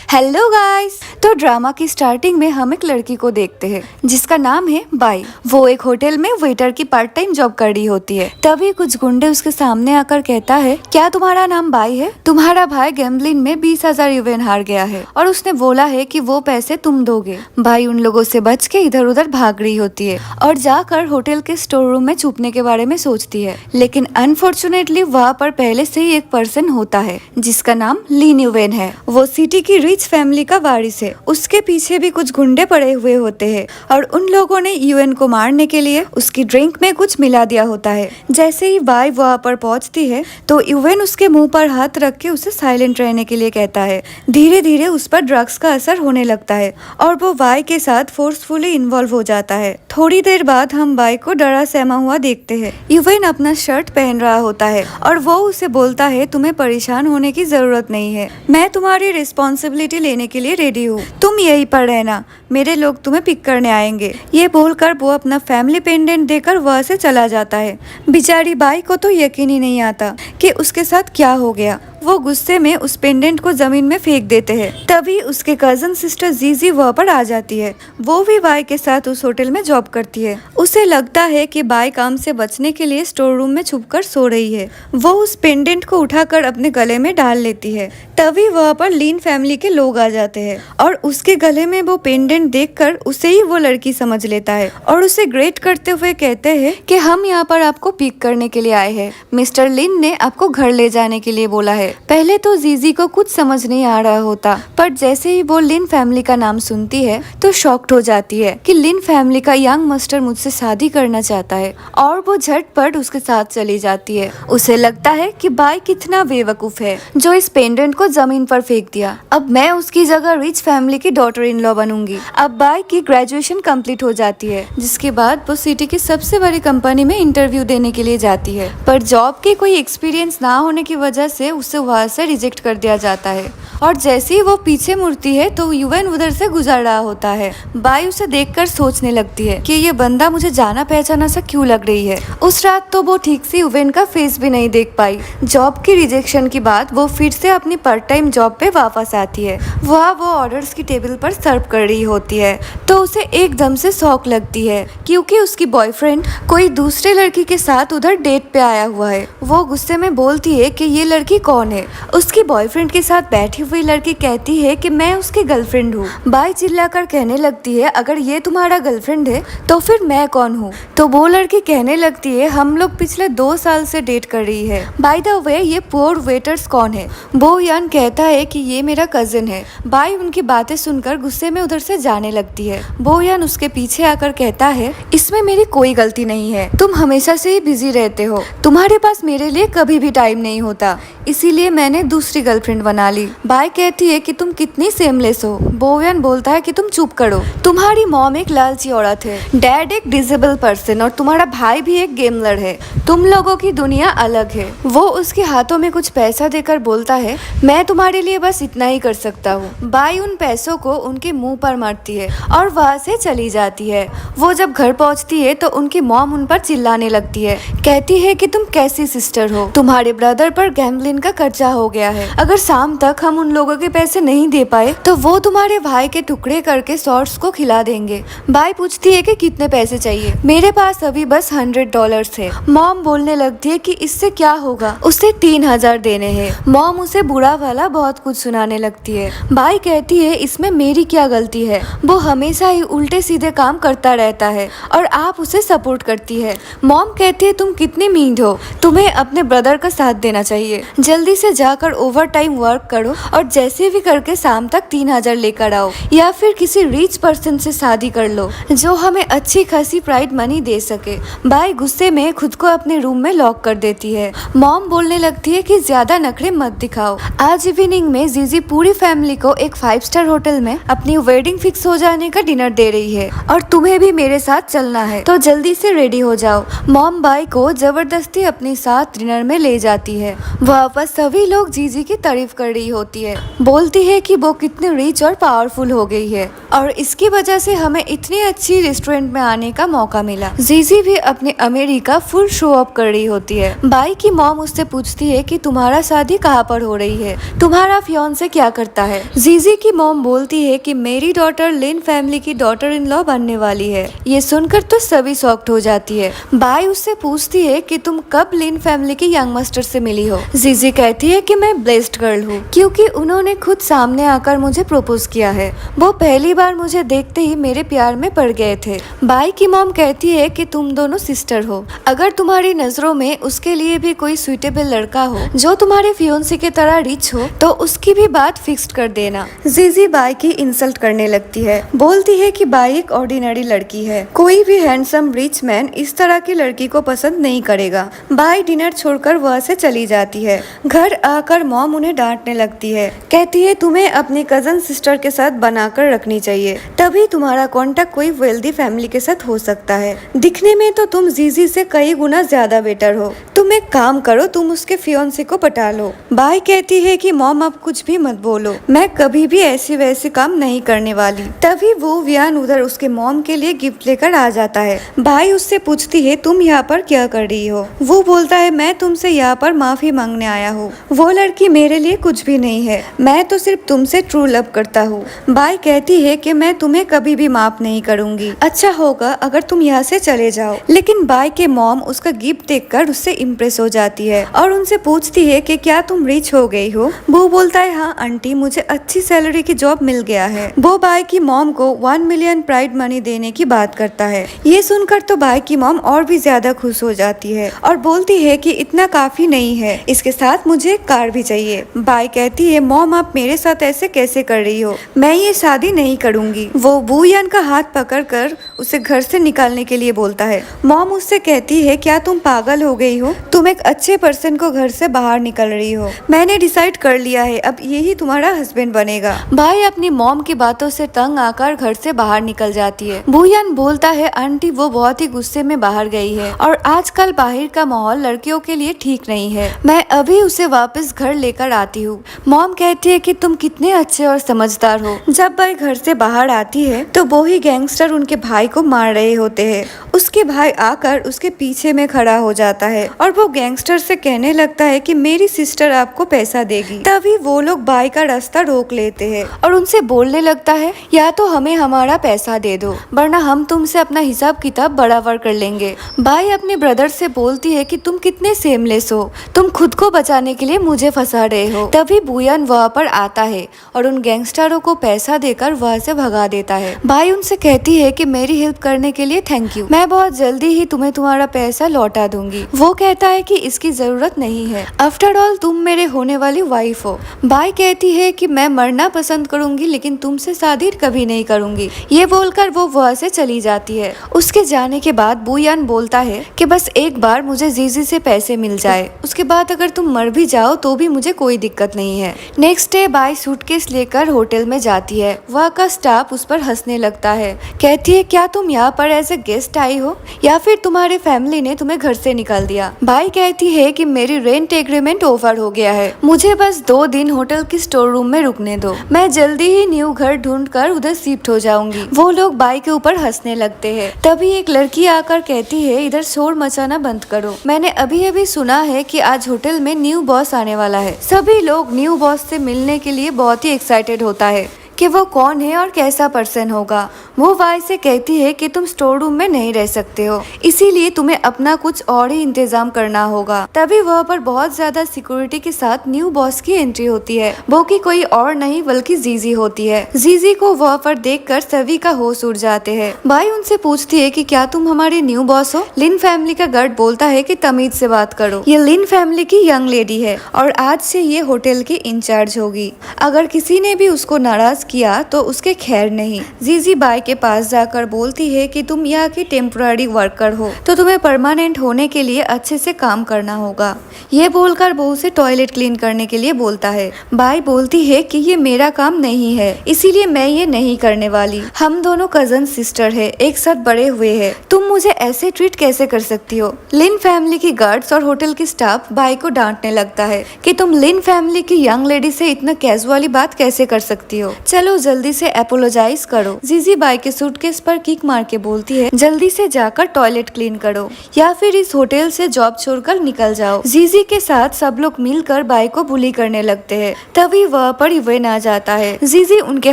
Hello guys. तो drama की starting में हम एक लड़की को देखते हैं जिसका नाम है बाई। वो एक होटल में वेटर की पार्ट टाइम जॉब कर रही होती है। तभी कुछ गुंडे उसके सामने आकर कहता है, क्या तुम्हारा नाम बाई है? तुम्हारा भाई गैम्बलिंग में 20,000 युवेन हार गया है और उसने बोला है कि वो पैसे तुम दोगे। बाई उन लोगों से बच के इधर उधर भाग रही होती है और जाकर होटल के स्टोर रूम में छुपने के बारे में सोचती है। लेकिन अनफॉर्चुनेटली वहाँ पर पहले से ही एक पर्सन होता है जिसका नाम लिन युवेन है। वो सिटी की रिच फैमिली का वारिस है। उसके पीछे भी कुछ गुंडे पड़े हुए होते हैं और उन लोगों ने यूएन को मारने के लिए उसकी ड्रिंक में कुछ मिला दिया होता है। जैसे ही बाई वहाँ पर पहुँचती है तो यूएन उसके मुंह पर हाथ रख के उसे साइलेंट रहने के लिए कहता है। धीरे धीरे उस पर ड्रग्स का असर होने लगता है और वो बाई के साथ फोर्सफुली इन्वॉल्व हो जाता है। थोड़ी देर बाद हम बाई को डरा सहमा हुआ देखते हैं। यूएन अपना शर्ट पहन रहा होता है और वो उसे बोलता है, तुम्हें परेशान होने की जरूरत नहीं है, मैं तुम्हारी रिस्पॉन्सिबिलिटी लेने के लिए रेडी हूँ, तुम यहीं पर रहना, मेरे लोग तुम्हें पिक करने आएंगे। ये बोलकर वो अपना फैमिली पेंडेंट देकर वहाँ से चला जाता है। बेचारी बाई को तो यकीन ही नहीं आता कि उसके साथ क्या हो गया। वो गुस्से में उस पेंडेंट को जमीन में फेंक देते हैं। तभी उसके कजन सिस्टर जीजी वहाँ पर आ जाती है। वो भी बाई के साथ उस होटल में जॉब करती है। उसे लगता है कि बाई काम से बचने के लिए स्टोर रूम में छुपकर सो रही है। वो उस पेंडेंट को उठाकर अपने गले में डाल लेती है। तभी वहाँ पर लीन फैमिली के लोग आ जाते हैं और उसके गले में वो पेंडेंट देखकर उसे ही वो लड़की समझ लेता है और उसे ग्रेट करते हुए कहते हैं कि हम यहाँ पर आपको पिक करने के लिए आए हैं। मिस्टर लिन ने आपको घर ले जाने के लिए बोला है। पहले तो जीजी को कुछ समझ नहीं आ रहा होता, पर जैसे ही वो लिन फैमिली का नाम सुनती है तो शॉक्ड हो जाती है कि लिन फैमिली का यंग मास्टर मुझसे शादी करना चाहता है और वो झटपट उसके साथ चली जाती है। उसे लगता है कि बाई कितना बेवकूफ है जो इस पेंडेंट को जमीन पर फेंक दिया। अब मैं उसकी जगह रिच फैमिली की डॉटर इन लॉ बनूंगी। अब बाई की ग्रेजुएशन कंप्लीट हो जाती है, जिसके बाद वो सिटी की सबसे बड़ी कंपनी में इंटरव्यू देने के लिए जाती है, पर जॉब की कोई एक्सपीरियंस ना होने की वजह से उसे वहाँ से रिजेक्ट कर दिया जाता है। और जैसे ही वो पीछे मुड़ती है तो यूएन उधर से गुजर रहा होता है। बाई उसे देखकर सोचने लगती है कि ये बंदा मुझे जाना पहचाना सा क्यों लग रही है। उस रात तो वो ठीक से यूएन का फेस भी नहीं देख पाई। जॉब की रिजेक्शन के बाद वो फिर से अपनी पार्ट टाइम जॉब पे वापस आती है। वहाँ वो ऑर्डर्स की टेबल पर सर्व कर रही होती है तो उसे एकदम से शौक लगती है क्योंकि उसकी बॉयफ्रेंड कोई दूसरे लड़की के साथ उधर डेट पे आया हुआ है। वो गुस्से में बोलती है कि ये लड़की कौन है। उसकी बॉयफ्रेंड के साथ बैठी हुई लड़की कहती है कि मैं उसकी गर्लफ्रेंड हूँ। बाई चिल्लाकर कहने लगती है, अगर ये तुम्हारा गर्लफ्रेंड है तो फिर मैं कौन हूँ? तो वो लड़की कहने लगती है, हम लोग पिछले 2 साल से डेट कर रही है। बाय द वे ये पोर वेटर्स कौन है? बो यान कहता है कि ये मेरा कजिन है। बाई उनकी बातें सुनकर गुस्से में उधर से जाने लगती है। बो यान उसके पीछे आकर कहता है, इसमें मेरी कोई गलती नहीं है, तुम हमेशा से ही बिजी रहते हो, तुम्हारे पास मेरे लिए कभी भी टाइम नहीं होता, इसीलिए मैंने दूसरी गर्लफ्रेंड बना ली। बाई कहती है कि तुम कितनी सेमलेस हो। बोयान बोलता है कि तुम चुप करो, तुम्हारी मॉम एक लालची औरत है, डैड एक डिसेबल पर्सन और तुम्हारा भाई भी एक गेमलर है, तुम लोगों की दुनिया अलग है। वो उसके हाथों में कुछ पैसा देकर बोलता है, मैं तुम्हारे लिए बस इतना ही कर सकता हूँ। बाई उन पैसों को उनके मुंह पर मारती है और वहाँ से चली जाती है। वो जब घर पहुँचती है तो उनकी मॉम उन पर चिल्लाने लगती है, कहती है कि तुम कैसी सिस्टर हो, तुम्हारे ब्रदर पर गैम्बलिंग का कर्जा हो गया है, अगर शाम तक हम उन लोगों के पैसे नहीं दे पाए तो वो तुम्हारे भाई के टुकड़े करके शॉर्ट्स को खिला देंगे। बाई पूछती है कि कितने पैसे चाहिए? मेरे पास अभी बस $100 है। मॉम बोलने लगती है कि इससे क्या होगा, उसे 3,000 देने हैं। मॉम उसे बुरा वाला बहुत कुछ सुनाने लगती है। बाई कहती है, इसमें मेरी क्या गलती है, वो हमेशा ही उल्टे सीधे काम करता रहता है और आप उसे सपोर्ट करती है। मॉम कहती है, तुम कितनी मीन हो, तुम्हें अपने ब्रदर का साथ देना चाहिए, जल्दी से जाकर ओवर टाइम वर्क करो और जैसे भी करके शाम तक 3,000 लेकर आओ या फिर किसी रिच पर्सन से शादी कर लो जो हमें अच्छी खासी प्राइड मनी दे सके। बाई गुस्से में खुद को अपने रूम में लॉक कर देती है। मॉम बोलने लगती है कि ज्यादा नखरे मत दिखाओ। आज इवनिंग में जीजी पूरी फैमिली को एक 5 स्टार होटल में अपनी वेडिंग फिक्स हो जाने का डिनर दे रही है और तुम्हें भी मेरे साथ चलना है, तो जल्दी से रेडी हो जाओ। मॉम बाई को जबरदस्ती अपने साथ डिनर में ले जाती है। वहाँ आसपास सभी लोग जीजी की तारीफ कर रही होती है, बोलती है कि वो कितनी रिच और पावरफुल हो गई है और इसकी वजह से हमें इतनी अच्छी रेस्टोरेंट में आने का मौका मिला। जीजी भी अपने अमेरिका का फुल शो अप कर रही होती है। बाई की मॉम उससे पूछती है कि तुम्हारा शादी कहाँ पर हो रही है, तुम्हारा फियांसे क्या करता है। जीजी की मॉम बोलती है कि मेरी डॉटर लिन फैमिली की डॉटर इन लॉ बनने वाली है। ये सुनकर तो सभी शॉक्ड हो जाती है। बाई उससे पूछती है कि तुम कब लिन फैमिली के यंग मास्टर से मिली हो। जीजी कहती है कि मैं ब्लेस्ड गर्ल हूँ क्योंकि उन्होंने खुद सामने आकर मुझे प्रपोज किया है। वो पहली बार मुझे देखते ही मेरे प्यार में पड़ गए थे। बाई की मॉम कहती है कि तुम दोनों सिस्टर हो, अगर तुम्हारी नजरों में उसके लिए भी कोई सुइटेबल लड़का हो जो तुम्हारे फियोंसे की तरह रिच हो तो उसकी भी बात फिक्स कर देना। जीजी बाई की इंसल्ट करने लगती है, बोलती है कि बाई एक ऑर्डिनरी लड़की है, कोई भी हैंडसम रिच मैन इस तरह की लड़की को पसंद नहीं करेगा। बाई डिनर छोड़कर वहाँ से चली जाती है। घर आकर मॉम उन्हें डांटने लगती है, कहती है तुम्हें अपनी कजन सिस्टर के साथ बनाकर रखनी चाहिए, तभी तुम्हारा कॉन्टेक्ट कोई वेल्दी फैमिली के साथ हो सकता है। दिखने में तो तुम जीजी से कई गुना ज्यादा बेटर हो, तुम एक काम करो, तुम उसके फियोंसे को पटा लो। बाई कहती है कि मॉम अब कुछ भी मत बोलो, मैं कभी भी ऐसे वैसे काम नहीं करने वाली। तभी वो वियान उधर उसके मॉम के लिए गिफ्ट लेकर आ जाता है। बाई उससे पूछती है तुम यहाँ पर क्या कर रही हो। वो बोलता है मैं तुमसे यहाँ पर माफी मांगने आया हूँ, वो लड़की मेरे लिए कुछ भी नहीं है, मैं तो सिर्फ तुमसे ट्रू लव करता हूँ। बाई कहती है कि मैं तुम्हें कभी भी माफ नहीं करूँगी, अच्छा होगा अगर तुम यहाँ से चले जाओ। लेकिन बाई के मॉम उसका गिफ्ट देखकर उससे इम्प्रेस हो जाती है और उनसे पूछती है कि क्या तुम रिच हो गई हो। वो बोलता है हाँ आंटी, मुझे अच्छी सैलरी की जॉब मिल गया है। वो बाई की मॉम को 1 मिलियन प्राइड मनी देने की बात करता है। ये सुनकर तो बाई की मॉम और भी ज्यादा खुश हो जाती है और बोलती है कि इतना काफी नहीं है, इसके साथ मुझे एक कार भी चाहिए। बाई कहती है मॉम आप मेरे साथ ऐसे कैसे कर रही हो, मैं ये शादी नहीं करूंगी। वो बुयान का हाथ पकड़कर उसे घर से निकालने के लिए बोलता है। मॉम उससे कहती है क्या तुम पागल हो गई हो, तुम एक अच्छे पर्सन को घर से बाहर निकल रही हो, मैंने डिसाइड कर लिया है अब यही तुम्हारा हस्बैंड बनेगा। बाई अपनी मॉम की बातों से तंग आकर घर से बाहर निकल जाती है। बुयान बोलता है आंटी वो बहुत ही गुस्से में बाहर गई है और आजकल बाहर का माहौल लड़कियों के लिए ठीक नहीं है, मैं अभी उसे वापस घर लेकर आती हूँ। मॉम कहती है कि तुम कितने अच्छे और समझदार हो। जब बाई घर से बाहर आती है तो वो ही गैंगस्टर उनके भाई को मार रहे होते हैं। उसके भाई आकर उसके पीछे में खड़ा हो जाता है और वो गैंगस्टर से कहने लगता है कि मेरी सिस्टर आपको पैसा देगी। तभी वो लोग बाई का रास्ता रोक लेते हैं और उनसे बोलने लगता है या तो हमें हमारा पैसा दे दो वरना हम तुमसे अपना हिसाब किताब बराबर कर लेंगे। बाई अपने ब्रदर से बोलती है कि तुम कितने सेमलेस हो, तुम खुद को बचाने के लिए मुझे फंसा रहे हो। तभी बुयान वहाँ पर आता है और उन गैंगस्टरों को पैसा देकर वहाँ से भगा देता है। बाई उनसे कहती है कि मेरी हेल्प करने के लिए थैंक यू, मैं बहुत जल्दी ही तुम्हें तुम्हारा पैसा लौटा दूंगी। वो कहता है कि इसकी जरूरत नहीं है, आफ्टर ऑल तुम मेरे होने वाली वाइफ हो। बाई कहती है कि मैं मरना पसंद करूंगी लेकिन तुमसे शादी कभी नहीं करूंगी। ये बोलकर वो वहाँ से चली जाती है। उसके जाने के बाद बुयान बोलता है कि बस एक बार मुझे जीजी से पैसे मिल जाए, उसके बाद अगर तुम मर भी जाओ तो भी मुझे कोई दिक्कत नहीं है। नेक्स्ट डे बाई सूटकेस लेकर होटल में जाती है। वहाँ का स्टाफ उस पर हंसने लगता है, कहती है क्या तुम यहाँ पर एज ए गेस्ट आई हो या फिर तुम्हारे फैमिली ने तुम्हें घर से निकाल दिया। बाई कहती है कि मेरी रेंट एग्रीमेंट ओवर हो गया है, मुझे बस 2 दिन होटल की स्टोर रूम में रुकने दो, मैं जल्दी ही न्यू घर ढूंढकर उधर शिफ्ट हो जाऊंगी। वो लोग बाई के ऊपर हंसने लगते हैं। तभी एक लड़की आकर कहती है इधर शोर मचाना बंद करो, मैंने अभी अभी सुना है कि आज होटल में न्यू बॉस आने वाला है। सभी लोग न्यू बॉस से मिलने के लिए बहुत ही एक्साइटेड होता है कि वो कौन है और कैसा पर्सन होगा। वो बाई से कहती है कि तुम स्टोर रूम में नहीं रह सकते हो, इसीलिए तुम्हें अपना कुछ और ही इंतजाम करना होगा। तभी वहाँ पर बहुत ज्यादा सिक्योरिटी के साथ न्यू बॉस की एंट्री होती है। वो की कोई और नहीं बल्कि जीजी होती है। जीजी को वहाँ पर देखकर सभी का होश उड़ जाते हैं। बाई उनसे पूछती है कि क्या तुम हमारे न्यू बॉस हो। लिन फैमिली का गार्ड बोलता है कि तमीज से बात करो, ये लिन फैमिली की यंग लेडी है और आज से ये होटल की इंचार्ज होगी, अगर किसी ने भी उसको नाराज किया तो उसके खैर नहीं। जीजी बाई के पास जाकर बोलती है कि तुम यहाँ की टेम्पोररी वर्कर हो तो तुम्हें परमानेंट होने के लिए अच्छे से काम करना होगा। ये बोलकर वो उसे टॉयलेट क्लीन करने के लिए बोलता है। बाई बोलती है कि ये मेरा काम नहीं है, इसीलिए मैं ये नहीं करने वाली। हम दोनों कजन सिस्टर है, एक साथ बड़े हुए हैं, तुम मुझे ऐसे ट्रीट कैसे कर सकती हो। लिन फैमिली की गार्ड्स और होटल की स्टाफ बाई को डांटने लगता है कि तुम लिन फैमिली की यंग लेडी से इतना कैजुअली बात कैसे कर सकती हो। चलो जल्दी से अपोलोजाइज करो। जीजी बाई के सूटकेस पर किक मार के बोलती है जल्दी से जाकर टॉयलेट क्लीन करो या फिर इस होटल से जॉब छोड़कर निकल जाओ। जीजी के साथ सब लोग मिलकर बाई को बुली करने लगते हैं। तभी वह पर इवेन आ जाता है। जीजी उनके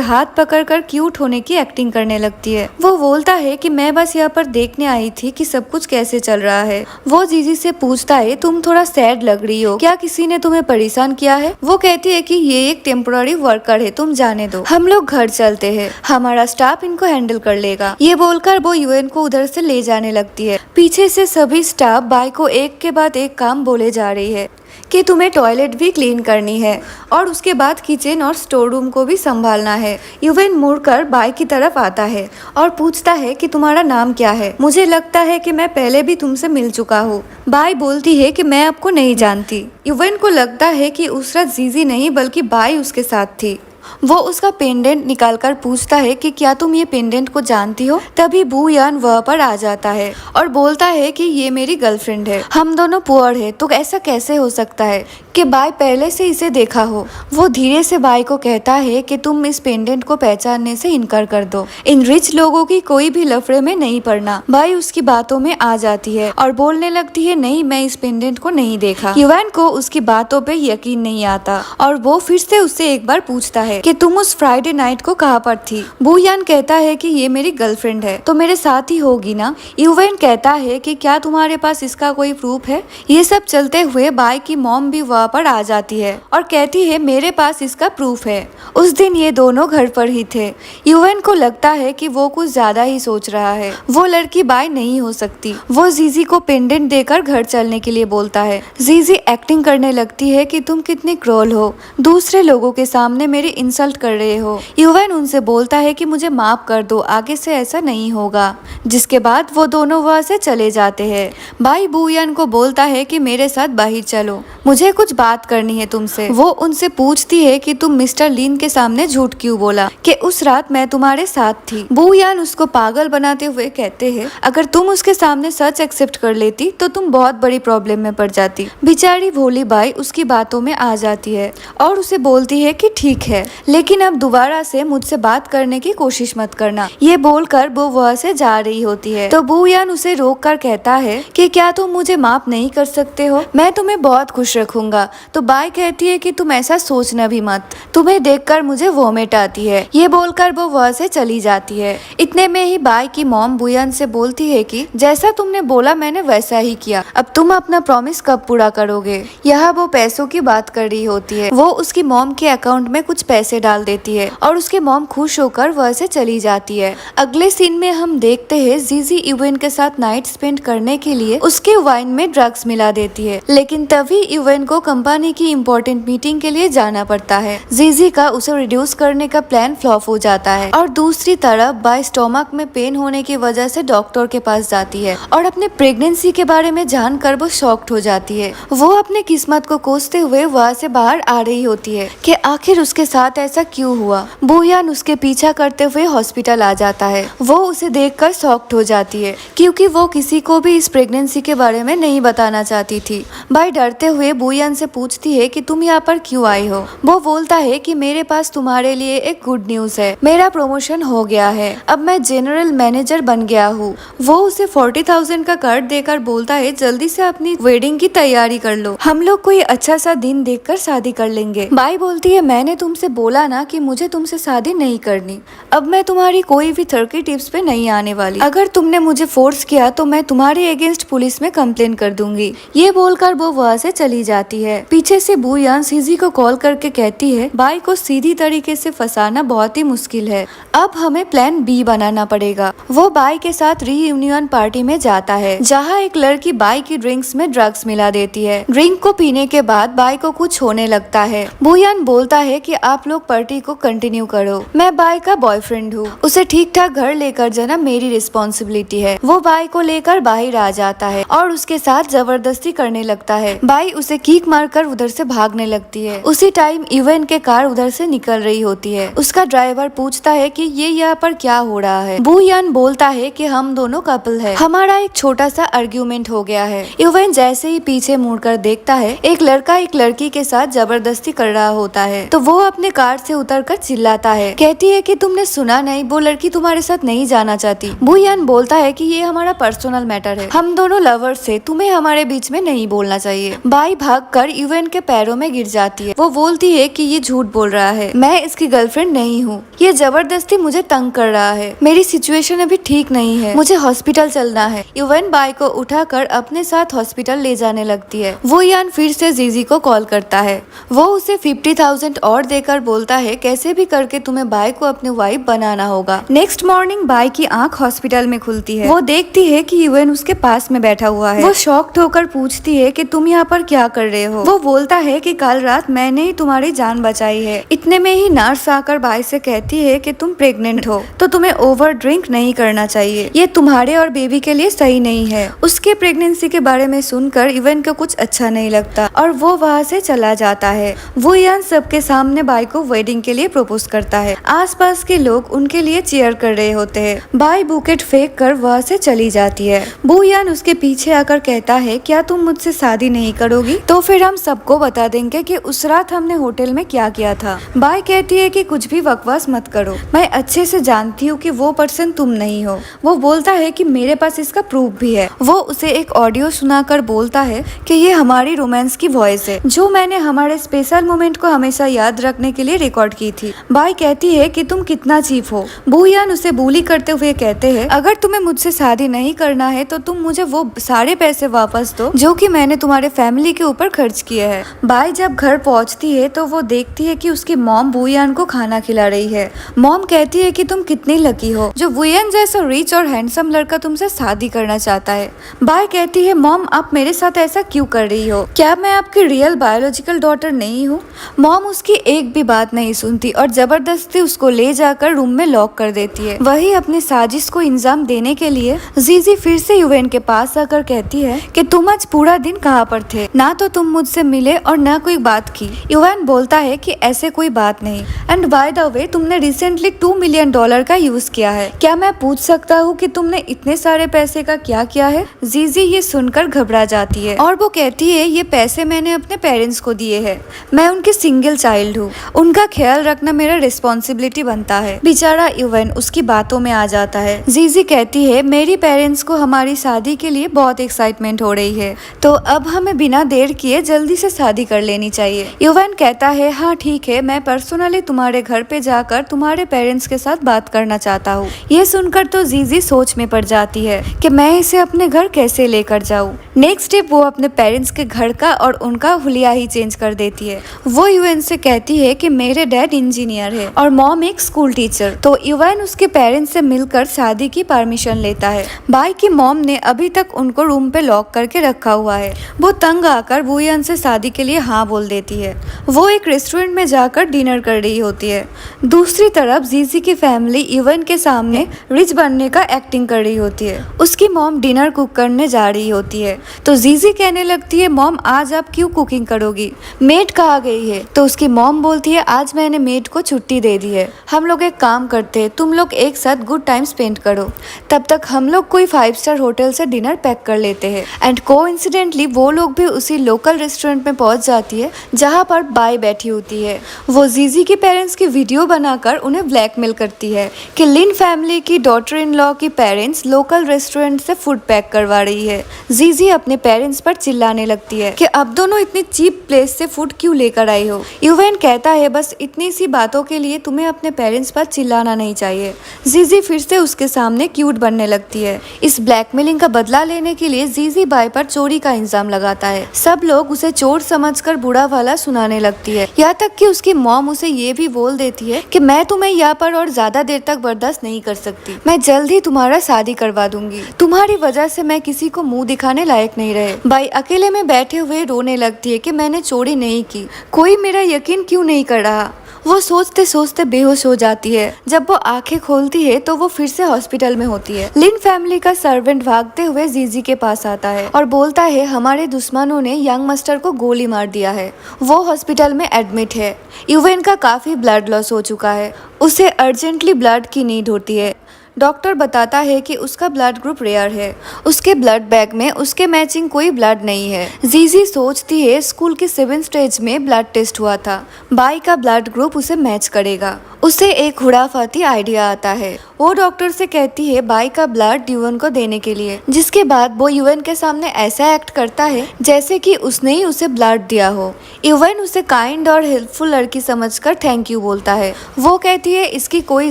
हाथ पकड़कर क्यूट होने की एक्टिंग करने लगती है। वो बोलता है कि मैं बस यहाँ पर देखने आई थी कि सब कुछ कैसे चल रहा है। वो जीजी से पूछता है तुम थोड़ा सैड लग रही हो, क्या किसी ने तुम्हें परेशान किया है। वो कहती है कि ये एक टेम्पोररी वर्कर है, तुम जाने दो, हम लोग घर चलते हैं, हमारा स्टाफ इनको हैंडल कर लेगा। ये बोलकर वो यूएन को उधर से ले जाने लगती है। पीछे से सभी स्टाफ बाई को एक के बाद एक काम बोले जा रही है कि तुम्हें टॉयलेट भी क्लीन करनी है और उसके बाद किचन और स्टोर रूम को भी संभालना है। यूवेन मुड़कर बाई की तरफ आता है और पूछता है कि तुम्हारा नाम क्या है। मुझे लगता है कि मैं पहले भी तुमसे मिल चुका हूँ। बाई बोलती है कि मैं आपको नहीं जानती। यूवेन को लगता है कि उस रात जीजी नहीं बल्कि बाई उसके साथ थी। वो उसका पेंडेंट निकालकर पूछता है कि क्या तुम ये पेंडेंट को जानती हो। तभी बू यान वह पर आ जाता है और बोलता है कि ये मेरी गर्लफ्रेंड है, हम दोनों पुअर है तो ऐसा कैसे हो सकता है कि बाई पहले से इसे देखा हो। वो धीरे से बाई को कहता है कि तुम इस पेंडेंट को पहचानने से इनकार कर दो, इन रिच लोगों की कोई भी लफड़े में नहीं पड़ना। बाई उसकी बातों में आ जाती है और बोलने लगती है नहीं, मैं इस पेंडेंट को नहीं देखा। युवान को उसकी बातों पे यकीन नहीं आता और वो फिर से उससे एक बार पूछता है कि तुम उस फ्राइडे नाइट को कहाँ पर थी। बू यान कहता है कि ये मेरी गर्लफ्रेंड है तो मेरे साथ ही होगी ना। युवेन कहता है कि क्या तुम्हारे पास इसका कोई प्रूफ है। ये सब चलते हुए बाई की मॉम भी वहाँ पर आ जाती है और कहती है मेरे पास इसका प्रूफ है। उस दिन ये दोनों घर पर ही थे। युवेन को लगता है कि वो कुछ ज्यादा ही सोच रहा है। वो लड़की बाई नहीं हो सकती। वो जीजी को पेंडेंट देकर घर चलने के लिए बोलता है। जीजी एक्टिंग करने लगती है कि तुम कितनी क्रूर हो, दूसरे लोगों के सामने मेरी इंसल्ट कर रहे हो। युवेन उनसे बोलता है कि मुझे माफ कर दो, आगे से ऐसा नहीं होगा। जिसके बाद वो दोनों वहाँ से चले जाते हैं। बाई बू यान को बोलता है कि मेरे साथ बाहर चलो, मुझे कुछ बात करनी है तुमसे। वो उनसे पूछती है कि तुम मिस्टर लिन के सामने झूठ क्यों बोला कि उस रात मैं तुम्हारे साथ थी। बू यान उसको पागल बनाते हुए कहते हैं अगर तुम उसके सामने सच एक्सेप्ट कर लेती तो तुम बहुत बड़ी प्रॉब्लम में पड़ जाती। बेचारी भोली बाई उसकी बातों में आ जाती है और उसे बोलती है कि ठीक है, लेकिन अब दोबारा से मुझसे बात करने की कोशिश मत करना। ये बोलकर वो वहाँ से जा रही होती है तो बू यान उसे रोक कर कहता है कि क्या तुम मुझे माफ नहीं कर सकते हो, मैं तुम्हें बहुत खुश रखूंगा। तो बाई कहती है कि तुम ऐसा सोचना भी मत, तुम्हें देखकर मुझे वोमिट आती है। ये बोलकर वो वहाँ से चली जाती है। इतने में ही बाई की मॉम बू यान से बोलती है कि जैसा तुमने बोला मैंने वैसा ही किया, अब तुम अपना प्रॉमिस कब पूरा करोगे। यहाँ वो पैसों की बात कर रही होती है। वो उसकी मॉम के अकाउंट में कुछ पैसे डाल देती है और उसकी मॉम खुश होकर वह से चली जाती है। अगले सीन में हम देखते हैं जीजी युवेन के साथ नाइट स्पेंड करने के लिए उसके वाइन में ड्रग्स मिला देती है, लेकिन तभी युवेन को कंपनी की इम्पोर्टेंट मीटिंग के लिए जाना पड़ता है। जीजी का उसे रिड्यूस करने का प्लान फ्लॉप हो जाता है और दूसरी तरफ बाई स्टोमक में पेन होने की वजह से डॉक्टर के पास जाती है और अपने प्रेगनेंसी के बारे में जानकर वो शॉक्ड हो जाती है। वो अपने किस्मत को कोसते हुए वहाँ से बाहर आ रही होती है कि आखिर उसके साथ ऐसा क्यों हुआ। बू यान उसके पीछा करते हुए हॉस्पिटल आ जाता है। वो उसे देखकर शॉक्ड हो जाती है क्योंकि वो किसी को भी इस प्रेगनेंसी के बारे में नहीं बताना चाहती थी। बाई डरते हुए बू यान से पूछती है कि तुम यहाँ पर क्यों आई हो। वो बोलता है कि मेरे पास तुम्हारे लिए एक गुड न्यूज है, मेरा प्रमोशन हो गया है, अब मैं जनरल मैनेजर बन गया हूँ। वो उसे 40,000 का कार्ड देकर बोलता है जल्दी से अपनी वेडिंग की तैयारी कर लो, हम लोग कोई अच्छा सा दिन देखकर शादी कर लेंगे। बाई बोलती है मैंने तुमसे बोला ना कि मुझे तुमसे शादी नहीं करनी, अब मैं तुम्हारी कोई भी थर्की टिप्स पे नहीं आने वाली, अगर तुमने मुझे फोर्स किया तो मैं तुम्हारे अगेंस्ट पुलिस में कंप्लेन कर दूंगी। ये बोलकर वो वहाँ से चली जाती है। पीछे से बू यान सीजी को कॉल करके कहती है बाई को सीधी तरीके से फंसाना बहुत ही मुश्किल है, अब हमें प्लान बी बनाना पड़ेगा। वो बाई के साथ रीयूनियन पार्टी में जाता है जहाँ एक लड़की बाई की ड्रिंक्स में ड्रग्स मिला देती है। ड्रिंक को पीने के बाद बाई को कुछ होने लगता है। बुयान बोलता है कि आप लोग पार्टी को कंटिन्यू करो, मैं बाई का बॉयफ्रेंड हूँ, उसे ठीक ठाक घर लेकर जाना मेरी रिस्पॉन्सिबिलिटी है। वो बाई को लेकर बाहर आ जाता है और उसके साथ जबरदस्ती करने लगता है। बाई उसे कीक मारकर उधर से भागने लगती है। उसी टाइम इवन के कार उधर से निकल रही होती है। उसका ड्राइवर पूछता है कि ये यहाँ पर क्या हो रहा है। बुयान बोलता है कि हम दोनों कपल है, हमारा एक छोटा सा आर्ग्यूमेंट हो गया है। इवन जैसे ही पीछे मुड़कर देखता है, एक लड़का एक लड़की के साथ जबरदस्ती कर रहा होता है, तो वो अपने कार से उतरकर चिल्लाता है, कहती है कि तुमने सुना नहीं, वो लड़की तुम्हारे साथ नहीं जाना चाहती। बुयान बोलता है कि ये हमारा पर्सनल मैटर है, हम दोनों लवर्स है, तुम्हें हमारे बीच में नहीं बोलना चाहिए। बाई भागकर इवन के पैरों में गिर जाती है। वो बोलती है कि ये झूठ बोल रहा है, मैं इसकी गर्लफ्रेंड नहीं हूँ, ये जबरदस्ती मुझे तंग कर रहा है, मेरी सिचुएशन अभी ठीक नहीं है, मुझे हॉस्पिटल चलना है। इवन बाई को उठाकर अपने साथ हॉस्पिटल ले जाने लगती है। वो यान फिर से जीजी को कॉल करता है। वो उसे 50,000 और देकर बोलता है कैसे भी करके तुम्हें बाई को अपनी वाइफ बनाना होगा। नेक्स्ट मॉर्निंग बाई की आंख हॉस्पिटल में खुलती है। वो देखती है कि इवन उसके पास में बैठा हुआ है। वो शॉक्ड होकर पूछती है कि तुम यहाँ पर क्या कर रहे हो। वो बोलता है कि कल रात मैंने ही तुम्हारी जान बचाई है। इतने में ही नर्स आकर बाई से कहती है कि तुम प्रेग्नेंट हो, तो तुम्हें ओवर ड्रिंक नहीं करना चाहिए, ये तुम्हारे और बेबी के लिए सही नहीं है। उसके प्रेगनेंसी के बारे में सुनकर इवन को कुछ अच्छा नहीं लगता और वो वहाँ से चला जाता है। वो यान सबके सामने बाई को वेडिंग के लिए प्रपोज करता है। आसपास के लोग उनके लिए चीयर कर रहे होते हैं। बाई बुकेट फेंक कर वहाँ से चली जाती है। बुयान उसके पीछे आकर कहता है क्या तुम मुझसे शादी नहीं करोगी, तो फिर हम सबको बता देंगे कि उस रात हमने होटल में क्या किया था। बाई कहती है कि कुछ भी बकवास मत करो, मैं अच्छे से जानती हूँ कि वो पर्सन तुम नहीं हो। वो बोलता है कि मेरे पास इसका प्रूफ भी है। वो उसे एक ऑडियो सुनाकर बोलता है कि ये हमारी रोमांस की वॉइस है, जो मैंने हमारे स्पेशल मोमेंट को हमेशा याद रखने के लिए रिकॉर्ड की थी। बाई कहती है कि तुम कितना चीप हो। बुयान उसे बुली करते हुए कहते हैं अगर तुम्हें मुझसे शादी नहीं करना है तो तुम मुझे वो सारे पैसे वापस दो जो कि मैंने तुम्हारे फैमिली के ऊपर खर्च किए हैं। बाई जब घर पहुंचती है तो वो देखती है कि उसकी मॉम बुयान को खाना खिला रही है। मॉम कहती है कि तुम कितनी लकी हो, जो बुयान जैसा रिच और हैंडसम लड़का तुमसे शादी करना चाहता है। बाई कहती है मॉम आप मेरे साथ ऐसा क्यों कर रही हो, क्या मैं आपकी रियल बायोलॉजिकल डॉटर नहीं हूँ। मॉम उसकी एक भी बात नहीं सुनती और जबरदस्ती उसको ले जाकर रूम में लॉक कर देती है। वही अपनी साजिश को इंजाम देने के लिए जीजी फिर से यूवेन के पास आकर कहती है कि तुम आज पूरा दिन कहाँ पर थे, ना तो तुम मुझसे मिले और ना कोई बात की। यूवेन बोलता है कि ऐसे कोई बात नहीं, एंड बाय द वे तुमने रिसेंटली $2 मिलियन का यूज किया है, क्या मैं पूछ सकता हूँ कि तुमने इतने सारे पैसे का क्या किया है। जीजी ये सुनकर घबरा जाती है और वो कहती है ये पैसे मैंने अपने पेरेंट्स को दिए हैं, मैं उनकी सिंगल चाइल्ड हूँ, उनका ख्याल रखना मेरा रिस्पॉन्सिबिलिटी बनता है। बेचारा यूवेन उसकी बातों में आ जाता है। जीजी कहती है मेरी पेरेंट्स को हमारी शादी के लिए बहुत एक्साइटमेंट हो रही है, तो अब हमें बिना देर किए जल्दी से शादी कर लेनी चाहिए। यूवेन कहता है हाँ ठीक है, मैं पर्सनली तुम्हारे घर पे जाकर तुम्हारे पेरेंट्स के साथ बात करना चाहता हूँ। ये सुनकर तो जीजी सोच में पड़ जाती है कि मैं इसे अपने घर कैसे लेकर जाऊँ। नेक्स्ट डे वो अपने पेरेंट्स के घर का और उनका हुलिया ही चेंज कर देती है। वो यूएन से कहती है कि मेरे डैड इंजीनियर है और मॉम एक स्कूल टीचर, तो यूएन उसके पेरेंट्स से मिलकर शादी की परमिशन लेता है। बाई की मॉम ने अभी तक उनको रूम पे लॉक करके रखा हुआ है। वो तंग आकर बुयान से शादी के लिए हाँ बोल देती है। वो एक रेस्टोरेंट में जाकर डिनर कर रही होती है। दूसरी तरफ जीजी की फैमिली यूएन के सामने रिच बनने का एक्टिंग कर रही होती है। उसकी मॉम डिनर कुक करने जा रही होती है, तो जीजी कहने लगती है मॉम आज आप क्यों कुकिंग करोगी, मेड कहाँ गई है। तो उसकी मॉम बोलती है आज मैंने मेड को छुट्टी दे दी है, हम लोग एक काम करते हैं, तुम लोग एक साथ गुड टाइम स्पेंड करो, तब तक हम लोग कोई 5 स्टार होटल से डिनर पैक कर लेते हैं। एंड कोइंसिडेंटली वो लोग भी उसी लोकल रेस्टोरेंट में पहुंच जाती है जहाँ पर बाई बैठी होती है। वो जीजी के पेरेंट्स की वीडियो बनाकर उन्हें ब्लैकमेल करती है कि लिन फैमिली की डॉटर इन लॉ की पेरेंट्स लोकल रेस्टोरेंट से फूड पैक करवा रही है। जीजी अपने पेरेंट्स पर चिल्लाने लगती है कि अब दोनों इतनी चीप प्लेस से फूड क्यों लेकर आई हो। यूवेन कहता है बस इतनी सी बातों के लिए तुम्हें अपने पेरेंट्स पर चिल्लाना नहीं चाहिए। जीजी फिर से उसके सामने क्यूट बनने लगती है। इस ब्लैकमेलिंग का बदला लेने के लिए जीजी बाई पर चोरी का इल्जाम लगाता है। सब लोग उसे चोर समझकर बुरा वाला सुनाने लगती है, यहाँ तक कि उसकी मॉम उसे ये भी बोल देती है कि मैं तुम्हें यहाँ पर और ज्यादा देर तक बर्दाश्त नहीं कर सकती, मैं जल्द ही तुम्हारा शादी करवा दूंगी, तुम्हारी वजह से मैं किसी को मुंह दिखाने लायक लायक नहीं रहे। बाई अकेले में बैठे हुए रोने लगती है कि मैंने चोरी नहीं की, कोई मेरा यकीन क्यों नहीं कर रहा। वो सोचते सोचते बेहोश हो जाती है। जब वो आंखें खोलती है तो वो फिर से हॉस्पिटल में होती है। लिन फैमिली का सर्वेंट भागते हुए जीजी के पास आता है और बोलता है हमारे दुश्मनों ने यंग मास्टर को गोली मार दिया है, वो हॉस्पिटल में एडमिट है। यूवेन का काफी ब्लड लॉस हो चुका है, उसे अर्जेंटली ब्लड की नीड होती है। डॉक्टर बताता है कि उसका ब्लड ग्रुप रेयर है, उसके ब्लड बैग में उसके मैचिंग कोई ब्लड नहीं है। जीजी सोचती है स्कूल के 7th स्टेज में ब्लड टेस्ट हुआ था, बाई का ब्लड ग्रुप उसे मैच करेगा। उसे एक खुराफाती आइडिया आता है, वो डॉक्टर से कहती है बाई का ब्लड यूएन को देने के लिए, जिसके बाद वो यूएन के सामने ऐसा एक्ट करता है जैसे कि उसने ही उसे ब्लड दिया हो। यूएन उसे काइंड और हेल्पफुल लड़की समझकर थैंक यू बोलता है। वो कहती है इसकी कोई